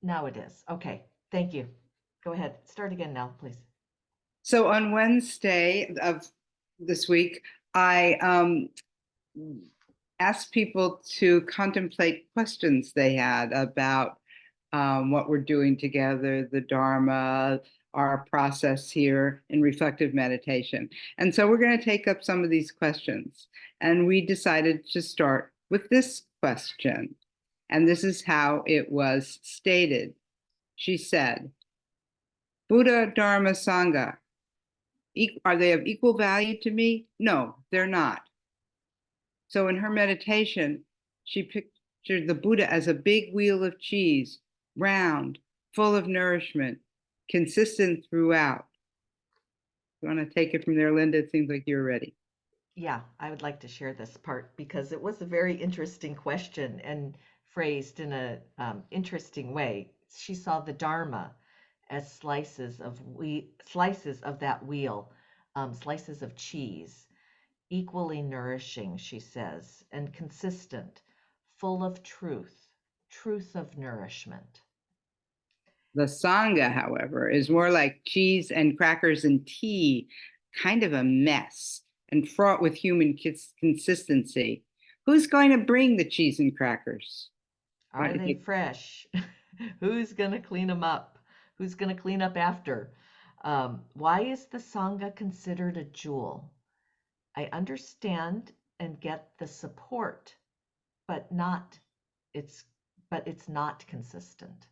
Now it is. Okay. Thank you. Go ahead. Start again now, please. So on Wednesday of this week, I asked people to contemplate questions they had about what we're doing together, the Dharma, our process here in reflective meditation. And so we're going to take up some of these questions. And we decided to start with this question. And this is how it was stated. She said, Buddha, Dharma, Sangha, are they of equal value to me? No, they're not. So in her meditation, she pictured the Buddha as a big wheel of cheese, round, full of nourishment, consistent throughout. You want to take it from there, Linda? It seems like you're ready. Yeah, I would like to share this part because it was a very interesting question and phrased in a interesting way. She saw the Dharma as slices of that wheel, slices of cheese, equally nourishing, she says, and consistent, full of truth, truth of nourishment. The Sangha, however, is more like cheese and crackers and tea, kind of a mess and fraught with human consistency. Who's going to bring the cheese and crackers? Are they fresh? Who's going to clean them up? Who's going to clean up after? Why is the Sangha considered a jewel? I understand and get the support, but not it's it's not consistent.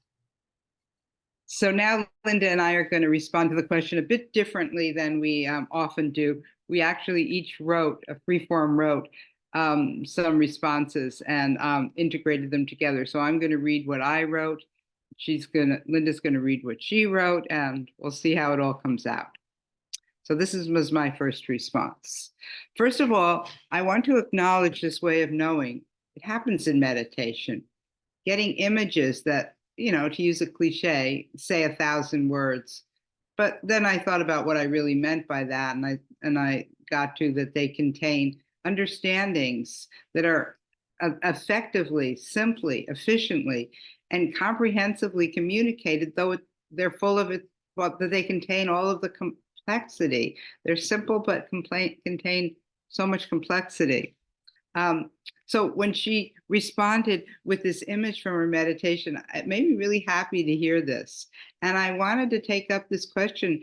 So now Linda and I are going to respond to the question a bit differently than we often do. We actually each wrote, a free-form wrote some responses and integrated them together. So I'm going to read what I wrote. Linda's going to read what she wrote, and we'll see how it all comes out. So was my first response. First of all, I want to acknowledge this way of knowing. It happens in meditation, getting images that, to use a cliche, say 1,000 words. But then I thought about what I really meant by that, and I got to that they contain understandings that are effectively, simply, efficiently, and comprehensively communicated, though they're full of it, but that they contain all of the complexity. They're simple, but contain so much complexity. So when she responded with this image from her meditation, it made me really happy to hear this. And I wanted to take up this question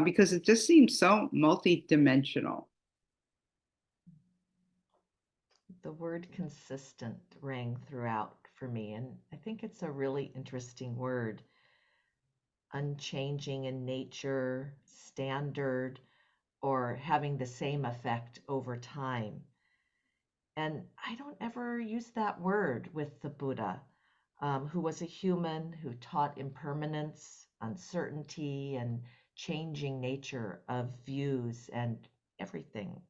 because it just seems so multidimensional. The word consistent rang throughout for me, and I think it's a really interesting word. Unchanging in nature, standard, or having the same effect over time. And I don't ever use that word with the Buddha, who was a human who taught impermanence, uncertainty, and changing nature of views and everything.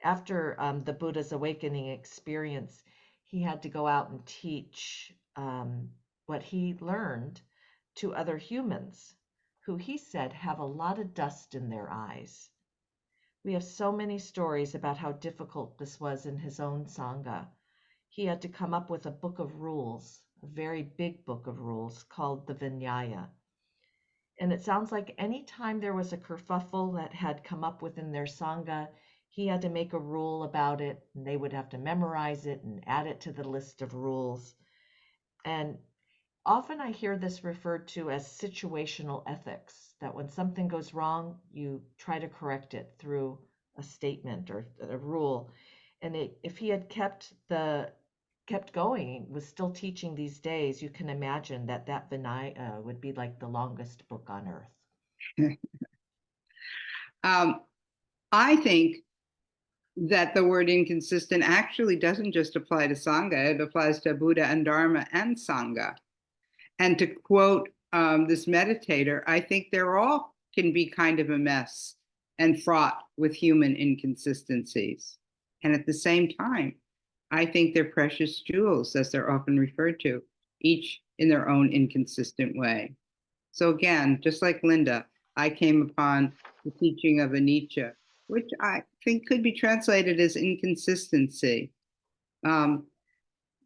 After the Buddha's awakening experience, he had to go out and teach what he learned to other humans who he said have a lot of dust in their eyes. We have so many stories about how difficult this was in his own Sangha. He had to come up with a book of rules, a very big book of rules called the Vinaya. And it sounds like any time there was a kerfuffle that had come up within their Sangha, he had to make a rule about it, and they would have to memorize it and add it to the list of rules. And often I hear this referred to as situational ethics, that when something goes wrong, you try to correct it through a statement or a rule. And if he had kept going, was still teaching these days, you can imagine that Vinaya would be like the longest book on earth. I think that the word inconsistent actually doesn't just apply to Sangha, it applies to Buddha and Dharma and Sangha. And to quote this meditator, I think they're all can be kind of a mess and fraught with human inconsistencies. And at the same time, I think they're precious jewels, as they're often referred to, each in their own inconsistent way. So again, just like Linda, I came upon the teaching of anicca, which I think could be translated as inconsistency.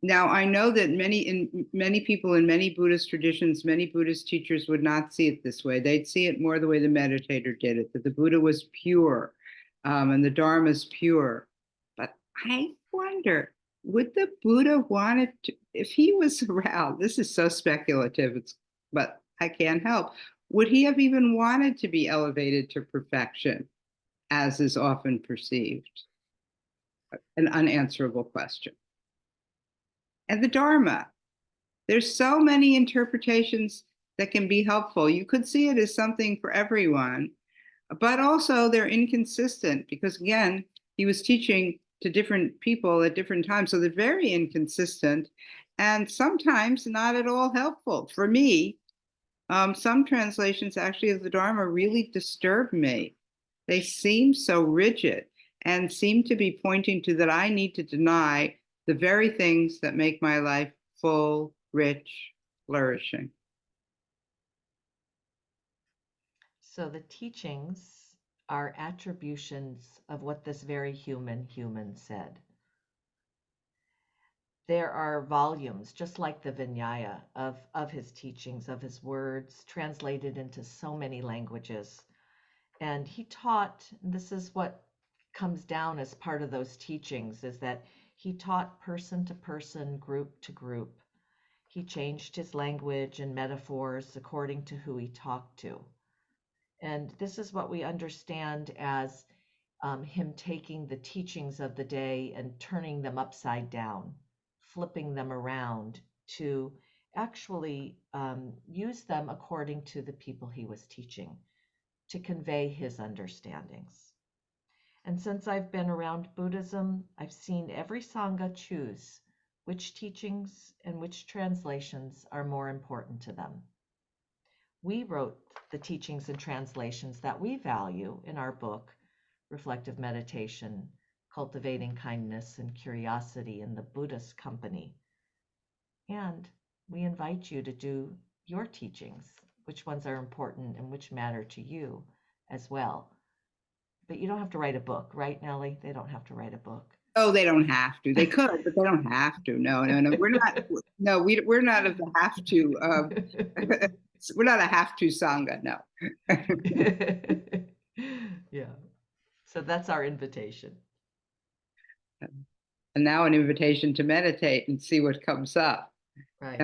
Now, I know that many people in many Buddhist traditions, many Buddhist teachers would not see it this way. They'd see it more the way the meditator did it, that the Buddha was pure, and the Dharma is pure. But I wonder, would the Buddha want it to, if he was around, this is so speculative, but I can't help, would he have even wanted to be elevated to perfection, as is often perceived? An unanswerable question. And the Dharma. There's so many interpretations that can be helpful. You could see it as something for everyone, but also they're inconsistent because, again, he was teaching to different people at different times. So they're very inconsistent and sometimes not at all helpful. For me, some translations actually of the Dharma really disturb me. They seem so rigid and seem to be pointing to that I need to deny the very things that make my life full, rich, flourishing. So the teachings are attributions of what this very human said. There are volumes, just like the Vinaya, of his teachings, of his words, translated into so many languages. And he taught, this is what comes down as part of those teachings, is that he taught person to person, group to group. He changed his language and metaphors according to who he talked to. And this is what we understand as him taking the teachings of the day and turning them upside down, flipping them around to actually use them according to the people he was teaching, to convey his understandings. And since I've been around Buddhism, I've seen every Sangha choose which teachings and which translations are more important to them. We wrote the teachings and translations that we value in our book, Reflective Meditation, Cultivating Kindness and Curiosity in the Buddhist Company. And we invite you to do your teachings, which ones are important and which matter to you as well. But you don't have to write a book, right, Nellie? They don't have to write a book. Oh, they don't have to. They could, but they don't have to. No. We're not. No, we're not of the have to. We're not a have to Sangha. No. Yeah. So that's our invitation. And now an invitation to meditate and see what comes up. Right.